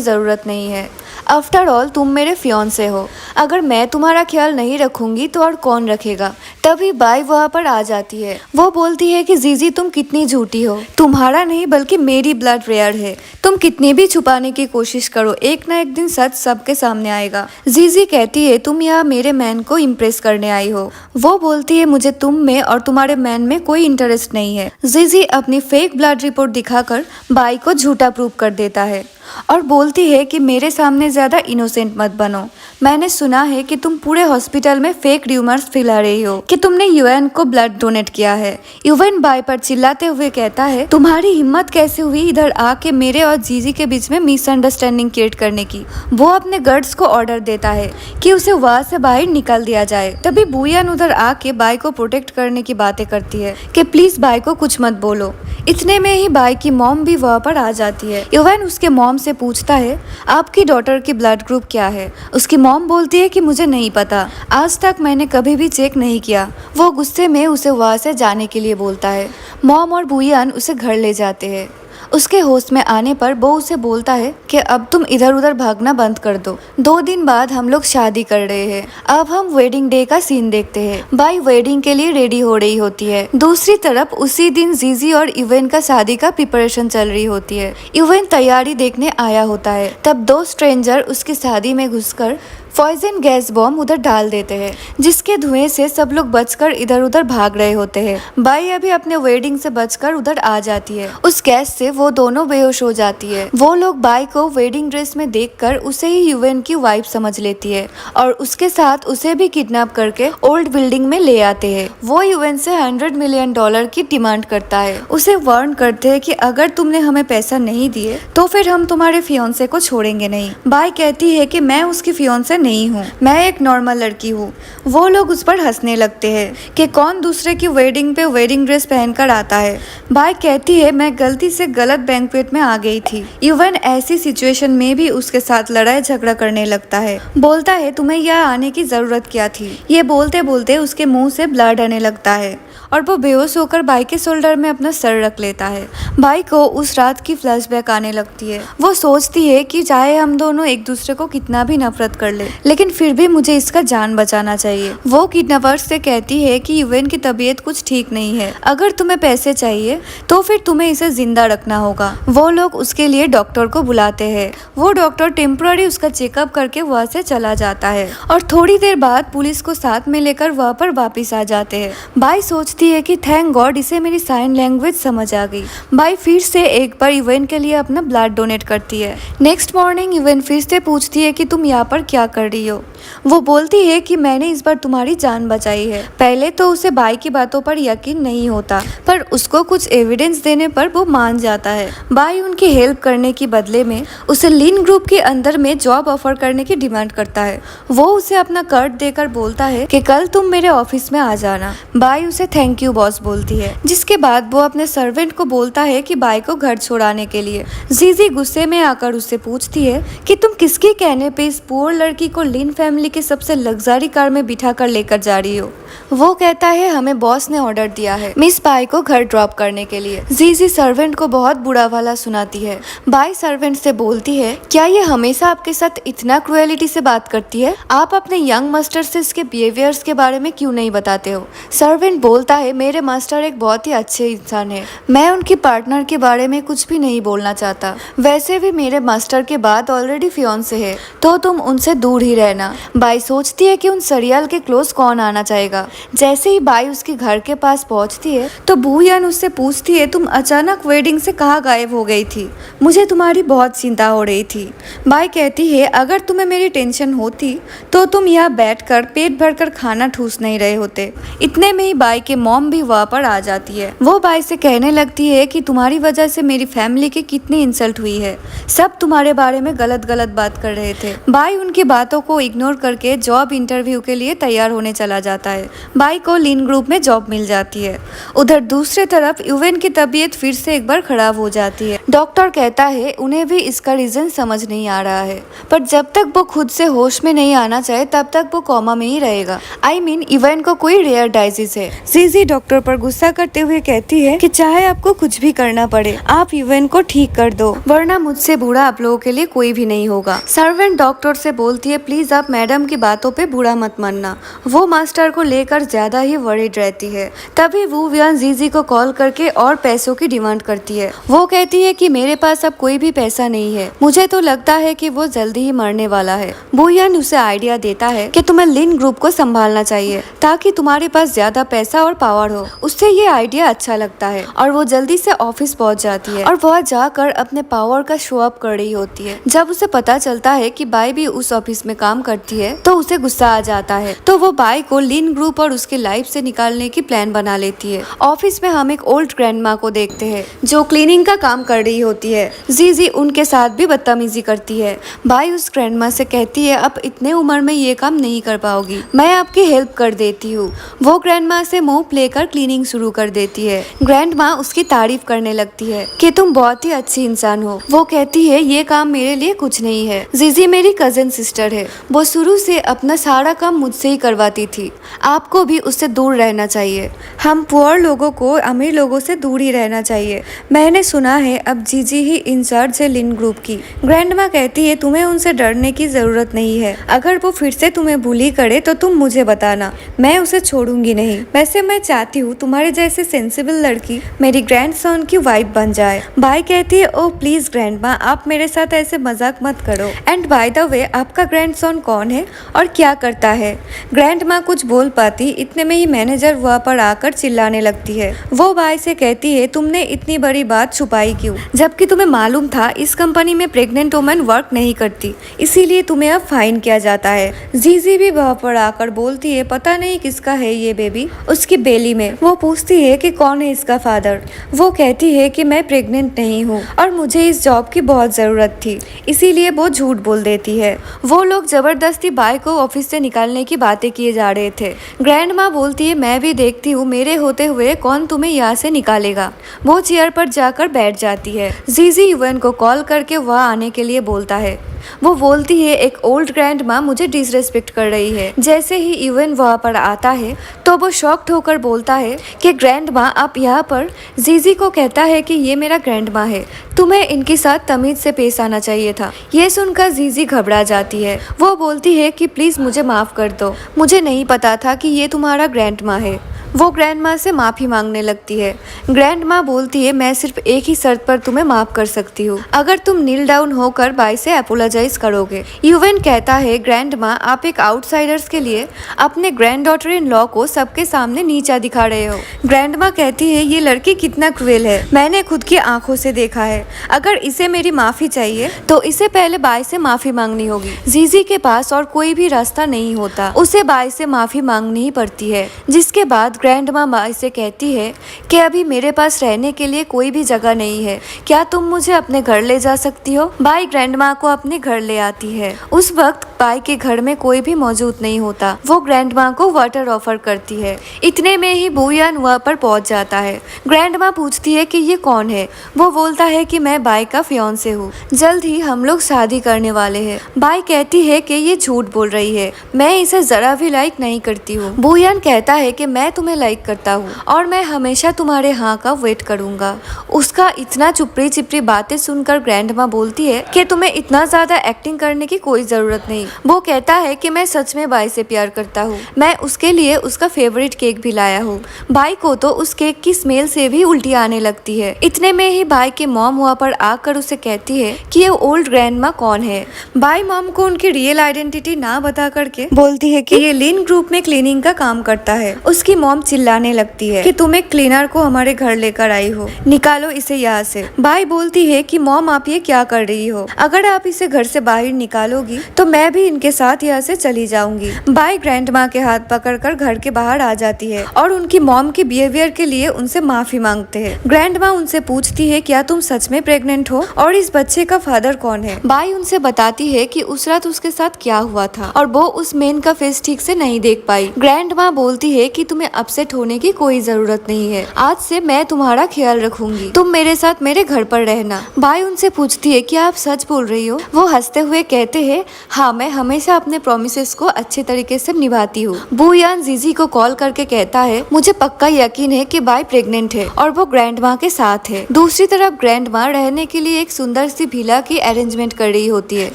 ज़रूरत नहीं है, आफ्टर ऑल तुम मेरे फियांसे हो, अगर मैं तुम्हारा ख्याल नहीं रखूंगी तो और कौन रखेगा। तभी बाई वहाँ पर आ जाती है। वो बोलती है कि जीजी तुम कितनी झूठी हो, तुम्हारा नहीं बल्कि मेरी ब्लड रेयर है, तुम कितनी भी छुपाने की कोशिश करो, एक ना एक दिन सच सबके सामने आएगा। जीजी कहती है तुम यहाँ मेरे मैन को इम्प्रेस करने आई हो। वो बोलती है मुझे तुम में और तुम्हारे मैन में कोई इंटरेस्ट नहीं है। जीजी अपनी फेक ब्लड रिपोर्ट दिखाकर बाई को झूठा प्रूव कर देता है और बोलती है कि मेरे सामने ज्यादा इनोसेंट मत बनो, मैंने सुना है कि तुम पूरे हॉस्पिटल में फेक र्यूमर्स फैला रही हो कि तुमने यूएन को ब्लड डोनेट किया है। यूएन बाई पर चिल्लाते हुए कहता है तुम्हारी हिम्मत कैसे हुई इधर आके मेरे और जीजी के बीच में मिसअंडरस्टैंडिंग क्रिएट करने की। वो अपने गार्ड्स को ऑर्डर देता है कि उसे वहाँ से बाहर निकाल दिया जाए। तभी बुयान उधर आके बाई को प्रोटेक्ट करने की बातें करती है कि प्लीज बाई को कुछ मत बोलो। इतने में ही बाई की मॉम भी वहाँ पर आ जाती है। यूएन उसके मॉम से पूछता है आपकी डॉटर की ब्लड ग्रुप क्या है। उसकी मॉम बोलती है कि मुझे नहीं पता, आज तक मैंने कभी भी चेक नहीं किया। वो गुस्से में उसे वहाँ से जाने के लिए बोलता है। मॉम और बुयान उसे घर ले जाते हैं। उसके होश में आने पर वो उसे बोलता है कि अब तुम इधर उधर भागना बंद कर दो। 2 दिन बाद हम लोग शादी कर रहे हैं। अब हम वेडिंग डे का सीन देखते हैं। बाई वेडिंग के लिए रेडी हो रही होती है। दूसरी तरफ उसी दिन जीजी और यूवेन का शादी का प्रिपरेशन चल रही होती है। यूवेन तैयारी देखने आया होता है, तब 2 स्ट्रेंजर उसकी शादी में घुसकर पॉइजन गैस बॉम्ब उधर डाल देते हैं, जिसके धुएं से सब लोग बचकर इधर उधर भाग रहे होते हैं। बाई अभी अपने वेडिंग से बचकर उधर आ जाती है। उस गैस से वो दोनों बेहोश हो जाती है। वो लोग बाई को वेडिंग ड्रेस में देखकर उसे ही यूएन की वाइफ समझ लेती है और उसके साथ उसे भी किडनैप करके ओल्ड बिल्डिंग में ले आते हैं। वो यूएन से $100 मिलियन की डिमांड करता है। उसे वार्न करते हैं कि अगर तुमने हमें पैसा नहीं दिए तो फिर हम तुम्हारे फियांसे को छोड़ेंगे नहीं। बाई कहती है कि मैं उसकी फियांसे नहीं हूँ, मैं एक नॉर्मल लड़की हूँ। वो लोग उस पर हंसने लगते हैं कि कौन दूसरे की वेडिंग पे वेडिंग ड्रेस पहनकर आता है। बाई कहती है मैं गलती से गलत बैंक्वेट में आ गई थी। यूवेन ऐसी सिचुएशन में भी उसके साथ लड़ाई झगड़ा करने लगता है। बोलता है तुम्हें यहाँ आने की जरूरत क्या थी। ये बोलते बोलते उसके मुंह से ब्लड आने लगता है और वो बेहोश होकर बाई के शोल्डर में अपना सर रख लेता है। बाई को उस रात की फ्लैशबैक आने लगती है। वो सोचती है कि चाहे हम दोनों एक दूसरे को कितना भी नफरत कर ले, लेकिन फिर भी मुझे इसका जान बचाना चाहिए। वो किडनैपर्स से कहती है कि यूवेन की तबीयत कुछ ठीक नहीं है, अगर तुम्हें पैसे चाहिए तो फिर तुम्हें इसे जिंदा रखना होगा। वो लोग उसके लिए डॉक्टर को बुलाते हैं। वो डॉक्टर टेम्पोररी उसका चेकअप करके वहाँ से चला जाता है और थोड़ी देर बाद पुलिस को साथ में लेकर वहाँ पर वापिस आ जाते हैं। बाई सोचती है कि थैंक गॉड इसे मेरी साइन लैंग्वेज समझ आ गई। बाई फिर से एक बार यूवेन के लिए अपना ब्लड डोनेट करती है। नेक्स्ट मॉर्निंग यूवेन फिर से पूछती है कि तुम यहाँ पर क्या कर रही हो। वो बोलती है कि मैंने इस बार तुम्हारी जान बचाई है। पहले तो उसे बाई की बातों पर यकीन नहीं होता, पर उसको कुछ एविडेंस देने पर वो मान जाता है। बाई उनकी हेल्प करने के बदले में उसे लिन ग्रुप के अंदर में जॉब ऑफर करने की डिमांड करता है। वो उसे अपना कार्ड देकर बोलता है कि कल तुम मेरे ऑफिस में आ जाना। बाई उसे थैंक यू बॉस बोलती है, जिसके बाद वो अपने सर्वेंट को बोलता है कि बाई को घर छोड़ाने के लिए। जीजी गुस्से में आकर उससे पूछती है कि तुम किसके कहने पे इस पुअर लड़की को लिन फैमिली की सबसे लग्जरी कार में बिठा कर लेकर जा रही हो। वो कहता है हमें बॉस ने ऑर्डर दिया है मिस बाई को घर ड्रॉप करने के लिए। जीजी सर्वेंट को बहुत बुरा वाला सुनाती है। बाई सर्वेंट से बोलती है क्या ये हमेशा आपके साथ इतना क्रुएलिटी से बात करती है, आप अपने यंग मास्टर से इसके बिहेवियर्स के बारे में क्यों नहीं बताते हो। सर्वेंट बोलता है मेरे मास्टर एक बहुत ही अच्छे इंसान है, मैं उनकी पार्टनर के बारे में कुछ भी नहीं बोलना चाहता। वैसे भी मेरे मास्टर के बाद ऑलरेडी फियांसे है, तो तुम उनसे दूर ही रहना। बाई सोचती है कि उन सरियाल के क्लोज कौन आना चाहेगा। जैसे ही बाई उसके घर के पास पहुंचती है तो बूयान उससे पूछती है, तुम अचानक वेडिंग से कहाँ गायब हो गई थी? मुझे तुम्हारी बहुत चिंता हो रही थी। बाई कहती है, अगर तुम्हें मेरी टेंशन होती तो तुम यहाँ बैठकर पेट भरकर खाना ठूस नहीं रहे होते। इतने में ही बाई के मॉम भी वहाँ पर आ जाती है। वो बाई से कहने लगती है कि तुम्हारी वजह से मेरी फैमिली की कितनी इंसल्ट हुई है, सब तुम्हारे बारे में गलत गलत बात कर रहे थे। बाई उनकी बातों को इग्नोर करके जॉब इंटरव्यू के लिए तैयार होने चला जाता है। बाई को लीन ग्रुप में जॉब मिल जाती है। उधर दूसरी तरफ यूवेन की तबीयत फिर से एक बार खराब हो जाती है। डॉक्टर कहता है उन्हें भी इसका रीजन समझ नहीं आ रहा है, पर जब तक वो खुद से होश में नहीं आना चाहे तब तक वो कोमा में ही रहेगा। आई मीन यूवेन को कोई रेयर डाइजीज है। जीजी डॉक्टर पर गुस्सा करते हुए कहती है कि चाहे आपको कुछ भी करना पड़े, आप यूवेन को ठीक कर दो, वरना मुझसे बुरा आप लोगों के लिए कोई भी नहीं होगा। सर्वेंट डॉक्टर से बोलती है, प्लीज आप मैडम की बातों पे बुरा मत मानना, वो मास्टर को लेकर ज्यादा ही वरीड रहती है। तभी वो वियान जीजी को कॉल करके और पैसों की डिमांड करती है। वो कहती है कि मेरे पास अब कोई भी पैसा नहीं है, मुझे तो लगता है कि वो जल्दी ही मरने वाला है। बुयान उसे आइडिया देता है कि तुम्हें लिन ग्रुप को संभालना चाहिए ताकि तुम्हारे पास ज्यादा पैसा और पावर हो। उससे ये आइडिया अच्छा लगता है और वो जल्दी से ऑफिस पहुंच जाती है और वह जाकर अपने पावर का शो अप कर रही होती है। जब उसे पता चलता है कि बाई भी उस ऑफिस में काम करती है तो उसे गुस्सा आ जाता है। तो वो बाई को लिन ग्रुप और उसकी लाइफ से निकालने की प्लान बना लेती है। ऑफिस में हम एक ओल्ड ग्रैंडमा को देखते हैं जो क्लीनिंग का काम कर रही होती है। जीजी उनके साथ भी बदतमीजी करती है। बाई उस ग्रैंडमा से कहती है, अब इतने उम्र में ये काम नहीं कर पाओगी, मैं आपकी हेल्प कर देती हूँ। वो ग्रैंडमा से मुंह लेकर क्लीनिंग शुरू कर देती है। ग्रैंडमा उसकी तारीफ करने लगती है कि तुम बहुत ही अच्छी इंसान हो। वो कहती है, ये काम मेरे लिए कुछ नहीं है, जीजी मेरी कजिन सिस्टर है, वो शुरू से अपना सारा काम मुझसे ही करवाती थी, आपको भी उससे दूर रहना चाहिए। हम पुअर लोगों को अमीर लोगों से दूर ही रहना चाहिए। मैंने सुना है अब जीजी ही इंचार्ज है लिन ग्रुप की। ग्रैंडमा कहती है, तुम्हें उनसे डरने की जरूरत नहीं है, अगर वो फिर से तुम्हें बुली करे तो तुम मुझे बताना, मैं उसे छोड़ूंगी नहीं। वैसे मैं चाहती हूँ तुम्हारे जैसे सेंसिबल लड़की मेरी ग्रैंडसन की वाइफ बन जाए। बाई कहती है, ओ प्लीज ग्रैंडमा, आप मेरे साथ ऐसे मजाक मत करो। एंड बाय द वे, आपका ग्रैंडसन कौन है और क्या करता है? ग्रैंडमा कुछ बोल पाती, इतने में ही मैनेजर वहाँ पर आकर चिल्लाने लगती है। वो बाई से कहती है, तुमने इतनी बड़ी बात छुपाई क्यों, जबकि तुम्हें मालूम था इस कंपनी में प्रेग्नेंट वुमेन वर्क नहीं करती, इसीलिए तुम्हें अब फाइन किया जाता है। जीजी भी वहाँ पर आकर बोलती है, पता नहीं किसका है ये बेबी उसकी बेली में। वो पूछती है कि कौन है इसका फादर। वो कहती है कि मैं प्रेग्नेंट नहीं हूँ और मुझे इस जॉब की बहुत जरूरत थी, इसीलिए वो झूठ बोल देती है। वो लोग जबरदस्ती बाई को ऑफिस से निकालने की बातें किए जा रहे थे। ग्रैंडमा बोलती है, मैं भी देखती हूँ मेरे होते हुए कौन तुम्हें यहाँ से निकालेगा। वो चेयर पर जाकर बैठ जाती है। जीजी यूएन को कॉल करके वहाँ आने के लिए बोलता है। वो बोलती है, एक ओल्ड ग्रैंडमा मुझे डिसरेस्पेक्ट कर रही है। जैसे ही यूएन वहाँ पर आता है तो वो शॉक्ड होकर बोलता है कि ग्रैंडमा आप यहाँ पर। जीजी को कहता है कि ये मेरा ग्रैंडमा है, तुम्हें इनके साथ तमीज से पेश आना चाहिए था। ये सुनकर जीजी घबरा जाती है। वो बोलती है कि प्लीज मुझे माफ कर दो, मुझे नहीं पता था कि ये तुम्हारा ग्रैंडमा है। वो ग्रैंडमा से माफी मांगने लगती है। ग्रैंडमा बोलती है, मैं सिर्फ एक ही शर्त पर तुम्हें माफ कर सकती हूँ, अगर तुम नील डाउन होकर बाई से अपोलोजाइज करोगे। यूवेन कहता है, ग्रैंडमा आप एक आउटसाइडर्स के लिए अपने ग्रैंड डॉटर इन लॉ को सबके सामने नीचा दिखा रहे हो। ग्रैंडमा कहती है, ये लड़की कितना क्रूएल है, मैंने खुद की आंखों से देखा है। अगर इसे मेरी माफी चाहिए तो इसे पहले बाई से माफी मांगनी होगी। जीजी के पास और कोई भी रास्ता नहीं होता, उसे बाई से माफी मांगनी ही पड़ती है। जिसके बाद ग्रैंडमा बाई से कहती है कि अभी मेरे पास रहने के लिए कोई भी जगह नहीं है, क्या तुम मुझे अपने घर ले जा सकती हो? बाई ग्रैंडमा को अपने घर ले आती है। उस वक्त बाई के घर में कोई भी मौजूद नहीं होता। वो ग्रैंडमा को वाटर ऑफर करती है। इतने में ही बुयान वहाँ पर पहुँच जाता है। ग्रैंडमा पूछती है कि ये कौन है? वो बोलता है कि मैं बाई का फियांसे हूँ, जल्द ही हम लोग शादी करने वाले हैं। बाई कहती है कि ये झूठ बोल रही है, मैं इसे जरा भी लाइक नहीं करती हूँ। बुयान कहता है कि मैं तुम्हें तुम्हें लाइक करता हूँ और मैं हमेशा तुम्हारे हाँ का वेट करूंगा। उसका इतना चुपड़ी चिपड़ी बातें सुनकर ग्रैंडमा बोलती है कि तुम्हें इतना ज्यादा एक्टिंग करने की कोई जरूरत नहीं। वो कहता है कि मैं सच में बाई से प्यार करता हूँ, मैं उसके लिए उसका फेवरेट केक भी लाया हूँ। बाई को तो उस केक की स्मेल से भी उल्टी आने लगती है। इतने में ही बाई के मॉम वहाँ पर आकर उसे कहती है कि ये ओल्ड ग्रैंडमा कौन है। बाई मॉम को उनकी रियल आइडेंटिटी ना बता करके बोलती है कि ये लिन ग्रुप में क्लीनिंग का काम करता है। उसकी मॉम चिल्लाने लगती है कि तुम एक क्लीनर को हमारे घर लेकर आई हो, निकालो इसे यहाँ से। बाई बोलती है कि मॉम आप ये क्या कर रही हो, अगर आप इसे घर से बाहर निकालोगी तो मैं भी इनके साथ यहाँ से चली जाऊंगी। बाई ग्रैंडमा के हाथ पकड़कर घर के बाहर आ जाती है और उनकी मॉम के बिहेवियर के लिए उनसे माफी मांगते हैं। ग्रैंडमा उनसे पूछती है क्या तुम सच में प्रेग्नेंट हो और इस बच्चे का फादर कौन है। बाई उनसे बताती है कि उस रात उसके साथ क्या हुआ था और वो उस मेन का फेस ठीक से नहीं देख पाई। ग्रैंडमा बोलती है कि तुम्हें अपसेट होने की कोई जरूरत नहीं है, आज से मैं तुम्हारा ख्याल रखूंगी, तुम मेरे साथ मेरे घर पर रहना। बाई उनसे पूछती है कि आप सच बोल रही हो। वो हंसते हुए कहते हैं हाँ, मैं हमेशा अपने प्रोमिसेस को अच्छे तरीके से निभाती हूँ। बुयान जीजी को कॉल करके कहता है मुझे पक्का यकीन है कि बाई प्रेग्नेंट है और वो ग्रैंडमा के साथ है। दूसरी तरफ ग्रैंडमा रहने के लिए एक सुंदर सी विला की अरेंजमेंट कर रही होती है।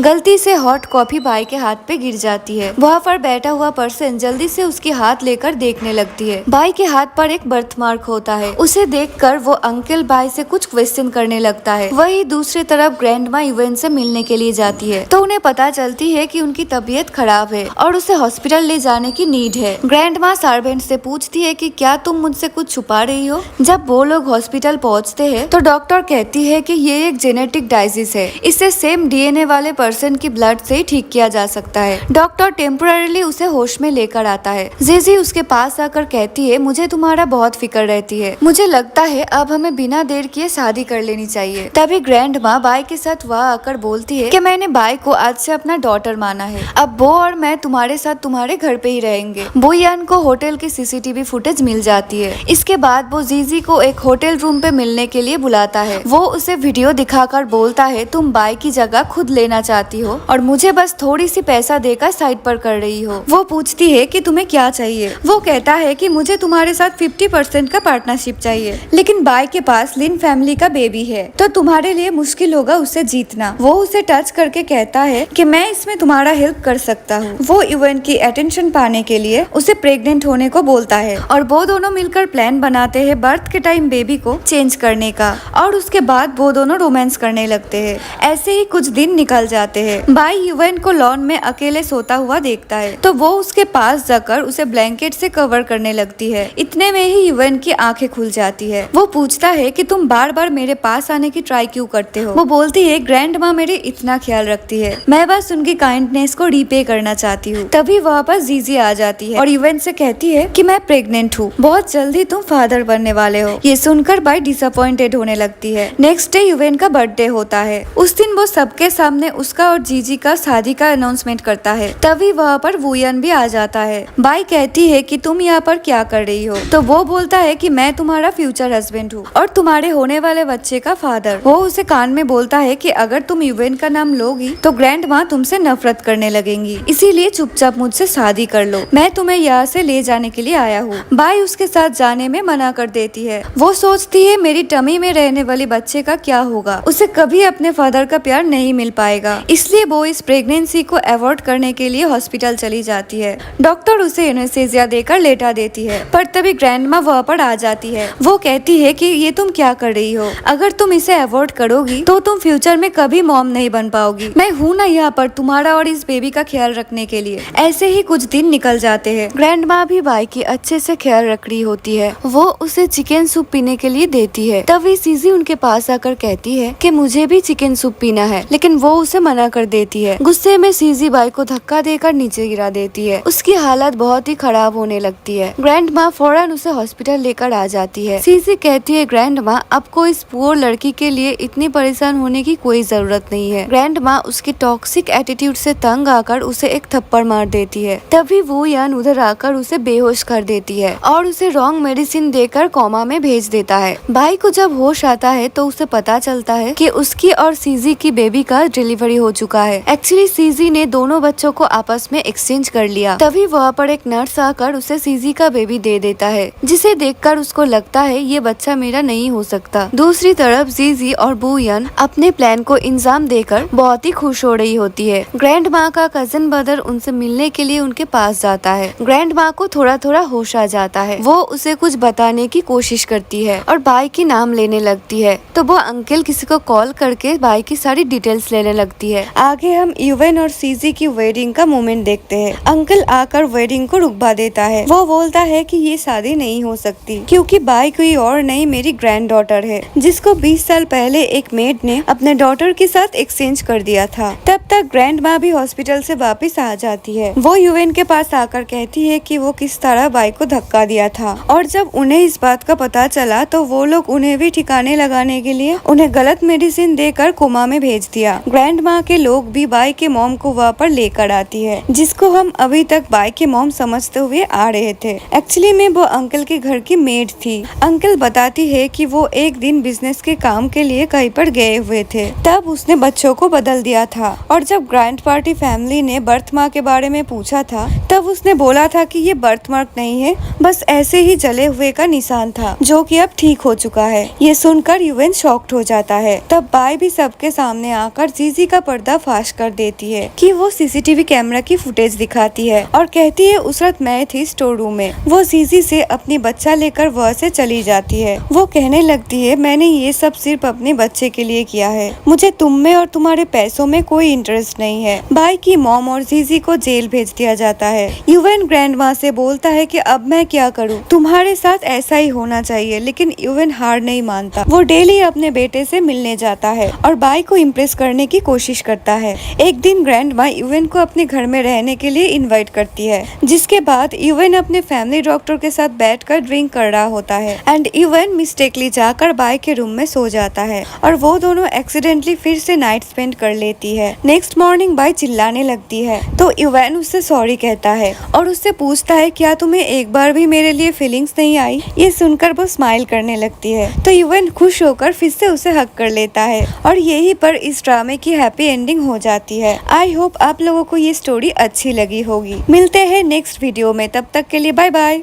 गलती से हॉट कॉफी बाई के हाथ पे गिर जाती है। वहाँ पर बैठा हुआ पर्सन जल्दी से उसके हाथ लेकर देखने लगती है। बाई के हाथ पर एक बर्थ मार्क होता है। उसे देखकर वो अंकल बाई से कुछ क्वेश्चन करने लगता है। वही दूसरी तरफ ग्रैंडमा यूएन से मिलने के लिए जाती है तो उन्हें पता चलती है कि उनकी तबीयत खराब है और उसे हॉस्पिटल ले जाने की नीड है। ग्रैंडमा सर्वेंट से पूछती है कि क्या तुम मुझसे कुछ छुपा रही हो। जब वो लोग हॉस्पिटल पहुंचते हैं तो डॉक्टर कहती है कि ये एक जेनेटिक डाइजीज है, इसे सेम डीएनए वाले पर्सन की ब्लड से ही ठीक किया जा सकता है। डॉक्टर टेम्पोररीली उसे होश में लेकर आता है। जीजी उसके पास आकर कहती है मुझे तुम्हारा बहुत फिक्र रहती है, मुझे लगता है अब हमें बिना देर किए शादी कर लेनी चाहिए। तभी ग्रैंडमा बाई के साथ वहाँ आकर बोलती है कि मैंने बाई को आज से अपना डॉटर माना है, अब वो और मैं तुम्हारे साथ तुम्हारे घर पे ही रहेंगे। बोयान को होटल की सीसीटीवी फुटेज मिल जाती है। इसके बाद वो जीजी को एक होटल रूम पे मिलने के लिए बुलाता है। वो उसे वीडियो दिखाकर बोलता है तुम बाई की जगह खुद लेना चाहती हो और मुझे बस थोड़ी सी पैसा देकर साइड पर कर रही हो। वो पूछती है कि तुम्हें क्या चाहिए। वो कहता है कि मुझे तुम्हारे साथ 50% का पार्टनरशिप चाहिए, लेकिन बाई के पास लिन फैमिली का बेबी है तो तुम्हारे लिए मुश्किल होगा उसे जीतना। वो उसे टच करके कहता है कि मैं इसमें तुम्हारा हेल्प कर सकता हूँ। वो यूएन की अटेंशन पाने के लिए उसे प्रेग्नेंट होने को बोलता है और वो दोनों मिलकर प्लान बनाते हैं बर्थ के टाइम बेबी को चेंज करने का और उसके बाद वो दोनों रोमांस करने लगते हैं। ऐसे ही कुछ दिन निकल जाते हैं। बाई यूएन को लॉन में अकेले सोता हुआ देखता है तो वो उसके पास जाकर उसे ब्लैंकेट से कवर करने लगती है। इतने में ही यूएन की आंखें खुल जाती है। वो पूछता है कि तुम बार बार मेरे पास आने की ट्राई क्यों करते हो। वो बोलती है ग्रैंडमा मेरे इतना ख्याल रखती है, मैं बस उनकी काइंडनेस को रीपे करना चाहती हूँ। तभी वहाँ पर जीजी आ जाती है और यूएन से कहती है कि मैं प्रेग्नेंट हूँ, बहुत जल्दी तुम फादर बनने वाले हो। ये सुनकर बाई डिसअपॉइंटेड होने लगती है। नेक्स्ट डे यूएन का बर्थडे होता है। उस दिन वो सबके सामने उसका और जीजी का शादी का अनाउंसमेंट करता है। तभी वहाँ पर वुयन भी आ जाता है। बाई कहती है कि तुम यहाँ पर क्या कर रही हो तो वो बोलता है कि मैं तुम्हारा फ्यूचर हस्बैंड हूँ और तुम्हारे होने वाले बच्चे का फादर। वो उसे कान में बोलता है कि अगर तुम यूएन का नाम लोगी तो ग्रैंडमा तुमसे नफरत करने लगेंगी, इसीलिए चुपचाप मुझसे शादी कर लो, मैं तुम्हें यहाँ से ले जाने के लिए आया हूँ। बाई उसके साथ जाने में मना कर देती है। वो सोचती है मेरी टमी में रहने वाले बच्चे का क्या होगा, उसे कभी अपने फादर का प्यार नहीं मिल पाएगा, इसलिए वो इस प्रेगनेंसी को अवॉइड करने के लिए हॉस्पिटल चली जाती है। डॉक्टर उसे एनेस्थीसिया देकर लेटा देती है पर तभी ग्रैंडमा वहाँ पर आ जाती है। वो कहती है कि ये तुम क्या कर रही हो, अगर तुम इसे अवॉइड करोगी तो तुम फ्यूचर में कभी मॉम नहीं बन पाओगी, मैं हूँ ना यहाँ पर तुम्हारा और इस बेबी का ख्याल रखने के लिए। ऐसे ही कुछ दिन निकल जाते हैं। ग्रैंडमा भी बाई की अच्छे से ख्याल रख रही होती है। वो उसे चिकन सूप पीने के लिए देती है। तभी सीजी उनके पास आकर कहती है कि मुझे भी चिकन सूप पीना है, लेकिन वो उसे मना कर देती है। गुस्से में सीजी बाई को धक्का देकर नीचे गिरा देती है। उसकी हालत बहुत ही खराब होने लगती है। ग्रैंडमा फौरन उसे हॉस्पिटल लेकर आ जाती है। सीजी कहती है ग्रैंडमा आपको इस पुअर लड़की के लिए इतनी परेशान होने की कोई जरूरत नहीं है। ग्रैंडमा उसकी टॉक्सिक एटीट्यूड से तंग आकर उसे एक थप्पड़ मार देती है। तभी वो यान उधर आकर उसे बेहोश कर देती है और उसे रॉन्ग मेडिसिन देकर कोमा में भेज देता है। बाई को जब होश आता है तो उसे पता चलता है कि उसकी और सीजी की बेबी का डिलीवरी हो चुका है। एक्चुअली सीजी ने दोनों बच्चों को आपस में एक्सचेंज कर लिया। तभी वहाँ पर एक नर्स आकर उसे सीजी का बेबी दे देता है, जिसे देखकर उसको लगता है ये बच्चा मेरा नहीं हो सकता। दूसरी तरफ जीजी और बुयन अपने प्लान को इंजाम देकर बहुत ही खुश हो रही होती है। ग्रैंड माँ का कजन ब्रदर उनसे मिलने के लिए उनके पास जाता है। ग्रैंड माँ को थोड़ा थोड़ा होश आ जाता है। वो उसे कुछ बताने की कोशिश करती है और बाई की नाम लेने लगती है, तो वो अंकल किसी को कॉल करके बाई की सारी डिटेल्स लेने लगती है। आगे हम यूवेन और सीजी की वेडिंग का मोमेंट देखते हैं। अंकल आकर वेडिंग को रुकवा देता है। वो बोलता है कि ये शादी नहीं हो सकती क्योंकि बाई कोई और नहीं मेरी ग्रैंड डॉटर है, जिसको 20 साल पहले एक मेड ने अपने डॉटर के साथ एक्सचेंज कर दिया था। तब तक ग्रैंड माँ भी हॉस्पिटल से वापस आ जाती है। वो यूवेन के पास आकर कहती है कि वो किस तरह बाई को धक्का दिया था, और जब उन्हें इस बात का पता चला तो वो लोग उन्हें भी ठिकाने लगाने के लिए उन्हें गलत मेडिसिन देकर कोमा में भेज दिया। ग्रैंड माँ के लोग भी बाई के मॉम को वहाँ पर लेकर आती है, जिसको हम अभी तक बाई के मॉम समझते हुए आ रहे थे। एक्चुअली में वो अंकल के घर की मेड थी। अंकल बताती है कि वो एक दिन बिजनेस के काम के लिए कहीं पर गए हुए थे, तब उसने बच्चों को बदल दिया था। और जब ग्रैंड पार्टी फैमिली ने बर्थ मार्क के बारे में पूछा था, तब उसने बोला था कि ये बर्थ मार्क नहीं है, बस ऐसे ही जले हुए का निशान था, जो कि अब ठीक हो चुका है। ये सुनकर यूवेन शॉक्ड हो जाता है। तब बाई भी सबके सामने आकर जीजी का पर्दा फाश कर देती है कि वो सीसीटीवी कैमरा की फुटेज दिखाती है और कहती है उस रात मैं थी स्टोर रूम में। वो जीजी से अपनी बच्चा लेकर वहाँ से चली जाती है। वो कहने लगती है मैंने ये सब सिर्फ अपने बच्चे के लिए किया है, मुझे तुम में और तुम्हारे पैसों में कोई इंटरेस्ट नहीं है। बाई की मॉम और जीजी को जेल भेज दिया जाता है। यूवेन ग्रैंड माँ से बोलता है कि अब मैं क्या करूँ, तुम्हारे साथ ऐसा ही होना चाहिए, लेकिन यूवेन हार नहीं मानता। वो डेली अपने बेटे से मिलने जाता है और बाई को इम्प्रेस करने की कोशिश करता है। एक दिन ग्रैंड माँ यूवेन को अपने घर में रहने के लिए इनवाइट करती है, जिसके बाद यूवेन अपने फैमिली डॉक्टर के साथ बैठकर ड्रिंक कर रहा होता है एंड यूवेन मिस्टेकली जाकर बाई के रूम में सो जाता है और वो दोनों एक्सीडेंटली फिर से नाइट स्पेंड कर लेती है। नेक्स्ट मॉर्निंग बाई चिल्लाने लगती है, तो यूवेन उससे सॉरी कहता है और उससे पूछता है क्या तुम्हें एक बार भी मेरे लिए फीलिंग्स नहीं आई। ये सुनकर वो स्माइल करने लगती है, तो यूवेन खुश होकर फिर से उसे हक कर लेता है और यही पर इस ड्रामे की हैप्पी एंडिंग हो जाती है। आई होप आप लोगों को ये स्टोरी अच्छी लगी होगी। मिलते हैं नेक्स्ट वीडियो में, तब तक के लिए बाय बाय।